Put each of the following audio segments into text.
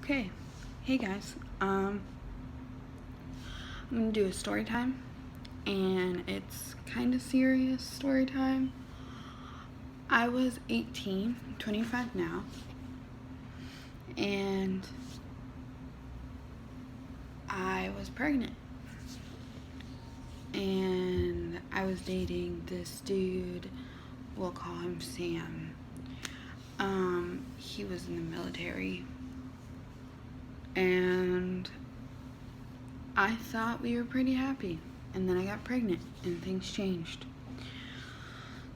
Okay, hey guys. I'm gonna do a story time, and it's kind of serious story time. I was 18, 25 now, and I was pregnant. And I was dating this dude, we'll call him Sam. He was in the military, and I thought we were pretty happy. And then I got pregnant, and things changed.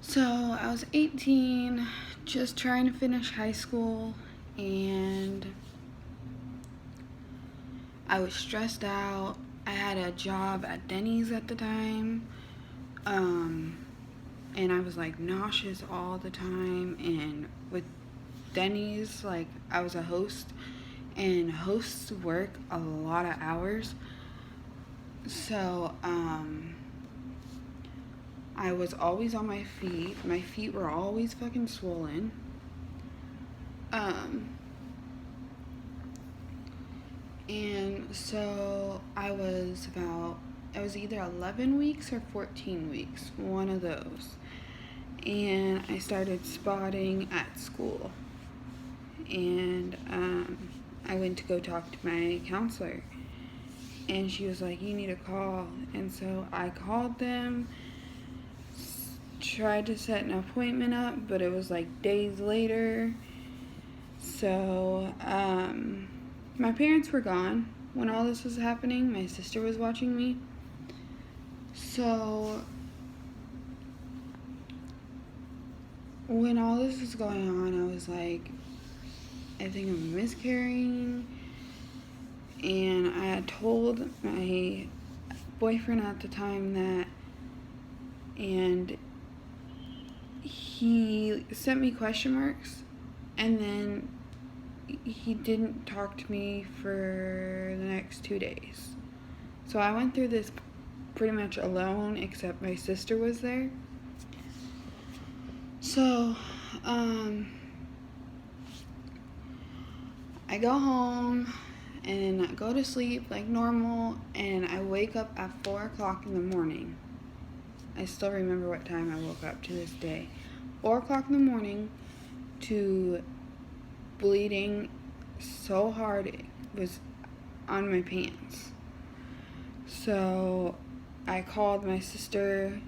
So I was 18, just trying to finish high school, and I was stressed out. I had a job at Denny's at the time, and I was like nauseous all the time. And with Denny's, like, I was a host, and hosts work a lot of hours. So I was always on my feet. My feet were always fucking swollen. And so I was either 11 weeks or 14 weeks, one of those. And I started spotting at school. And I went to go talk to my counselor. And she was like, you need to call. And so I called them, tried to set an appointment up, but it was like days later. So, my parents were gone when all this was happening. My sister was watching me. So, when all this was going on, I was like, I think I'm miscarrying. And I had told my boyfriend at the time that, and he sent me question marks, and then he didn't talk to me for the next 2 days. So I went through this pretty much alone, except my sister was there. So, I go home and I go to sleep like normal, and I wake up at 4 o'clock in the morning. I still remember what time I woke up to this day. 4 o'clock in the morning to bleeding so hard it was on my pants. So I called my sister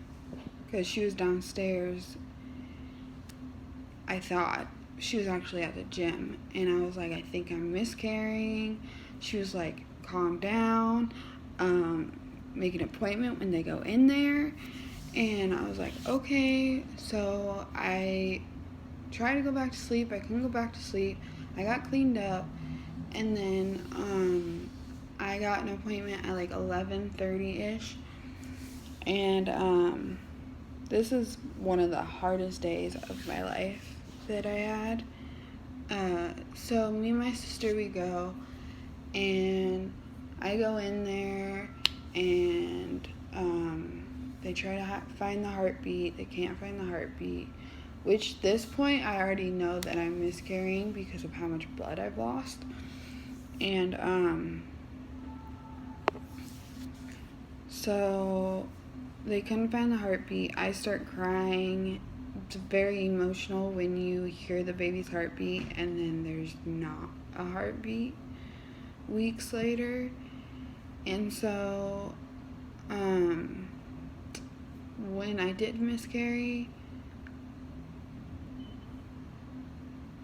because she was downstairs. I thought she was actually at the gym, and I was like, I think I'm miscarrying. She was like, calm down, make an appointment when they go in there. And I was like, okay. So I tried to go back to sleep. I couldn't go back to sleep. I got cleaned up, and then I got an appointment at like 11:30ish. And this is one of the hardest days of my life that I had. So me and my sister, we go, and I go in there, and they try to find the heartbeat. They can't find the heartbeat, which this point I already know that I'm miscarrying because of how much blood I've lost. And so they couldn't find the heartbeat. I start crying. It's very emotional when you hear the baby's heartbeat and then there's not a heartbeat weeks later. And so when I did miscarry,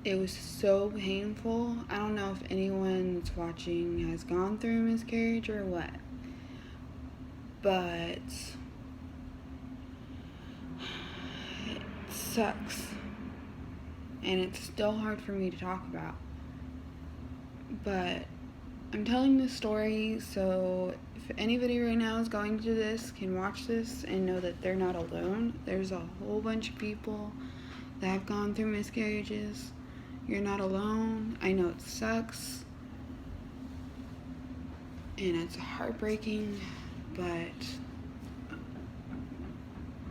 it was so painful. I don't know if anyone that's watching has gone through a miscarriage or what, but it sucks, and it's still hard for me to talk about. But I'm telling this story so if anybody right now is going through this can watch this and know that they're not alone. There's a whole bunch of people that have gone through miscarriages. You're not alone. I know it sucks, and it's heartbreaking, but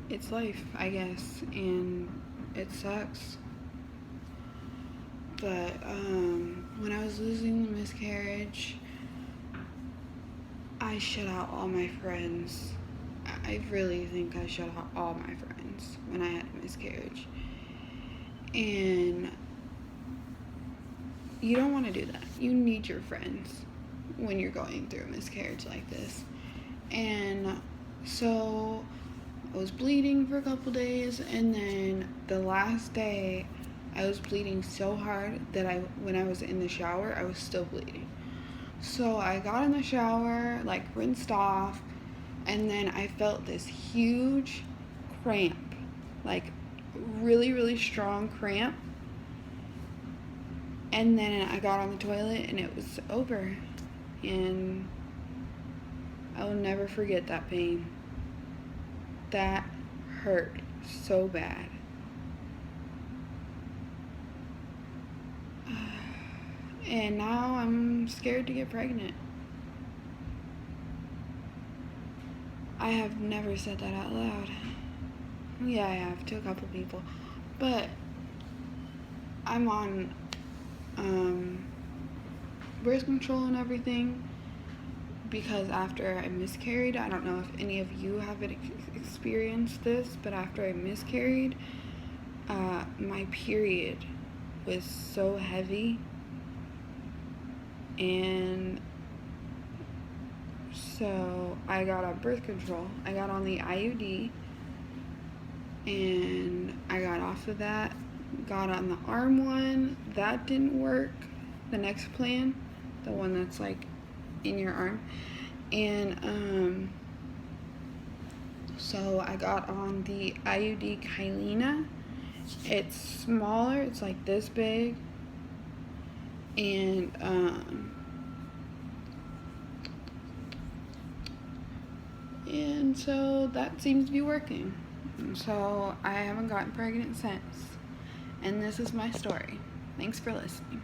it's life, I guess, and it sucks. But when I was losing the miscarriage, I shut out all my friends. I really think I shut out all my friends when I had a miscarriage. And you don't want to do that. You need your friends when you're going through a miscarriage like this. And so I was bleeding for a couple days, and then the last day I was bleeding so hard that when I was in the shower, I was still bleeding. So I got in the shower, like rinsed off, and then I felt this huge cramp, like really, really strong cramp. And then I got on the toilet and it was over. And I will never forget that pain. That hurt so bad. And now I'm scared to get pregnant. I have never said that out loud. Yeah, I have to a couple people. But I'm on birth control and everything because after I miscarried, I don't know if any of you have experienced this, but after I miscarried, my period was so heavy, and so I got on birth control. I got on the IUD, and I got off of that, got on the arm one. That didn't work. The next plan, the one that's like in your arm. And so I got on the IUD Kylena. It's smaller, it's like this big. And so that seems to be working. So I haven't gotten pregnant since. And this is my story. Thanks for listening.